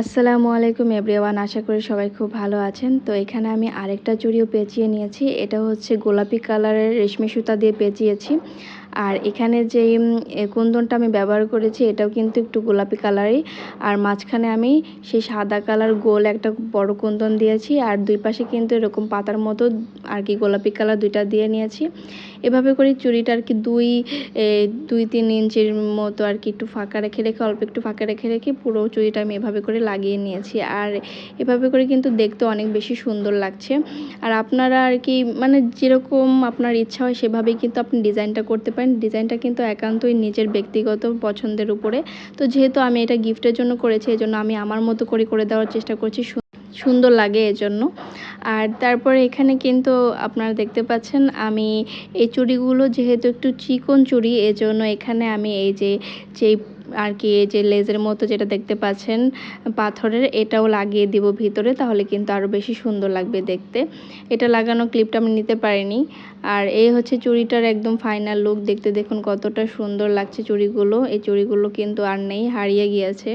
আসসালামু আলাইকুম এভরিওয়ান, আশা করি সবাই খুব ভালো আছেন। তো এখানে আমি আরেকটা চুড়িও পেঁচিয়ে নিয়েছি। এটা হচ্ছে গোলাপি কালারের রেশমি সুতা দিয়ে পেঁচিয়েছি। আর এখানে যেই কুন্দনটা আমি ব্যবহার করেছি এটাও কিন্তু একটু গোলাপি কালারই। আর মাঝখানে আমি সেই সাদা কালার গোল একটা বড় কুন্দন দিয়েছি। আর দুই পাশে কিন্তু এরকম পাতার মতো আর কি গোলাপি কালার দুইটা দিয়ে নিয়েছি। এভাবে করে চুড়িটা আর কি 2-3 ইঞ্চির মতো আর কি একটু ফাঁকা রেখে অল্প একটু ফাঁকা রেখে পুরো চুড়িটা আমি এভাবে করে লাগিয়ে নিয়েছি। আর এভাবে করে কিন্তু দেখতে অনেক বেশি সুন্দর লাগছে। আর আপনারা আর কি মানে যেরকম আপনার ইচ্ছা হয় সেভাবেই কিন্তু আপনি ডিজাইনটা করতে পারেন। ডিজাইনটা কিন্তু একান্তই নিজের ব্যক্তিগত পছন্দের উপরে। তো যেহেতু আমি এটা গিফটের জন্য করেছি, এজন্য আমি আমার মতো করে দেওয়ার চেষ্টা করছি, সুন্দর লাগে এজন্য। আর তারপরে এখানে কিন্তু আপনারা দেখতে পাচ্ছেন আমি এই চুড়িগুলো যেহেতু একটু চিকন চুড়ি, এজন্য এখানে আমি এই যেই আর কি এই যে লেজের মতো যেটা দেখতে পাচ্ছেন পাথরের, এটাও লাগিয়ে দিব ভিতরে, তাহলে কিন্তু আরও বেশি সুন্দর লাগবে দেখতে। এটা লাগানো ক্লিপটা আমি নিতে পারিনি। আর এই হচ্ছে চুড়িটার একদম ফাইনাল লুক। দেখতে দেখুন কতটা সুন্দর লাগছে চুড়িগুলো। এই চুড়িগুলো কিন্তু আর নেই, হারিয়ে গিয়েছে।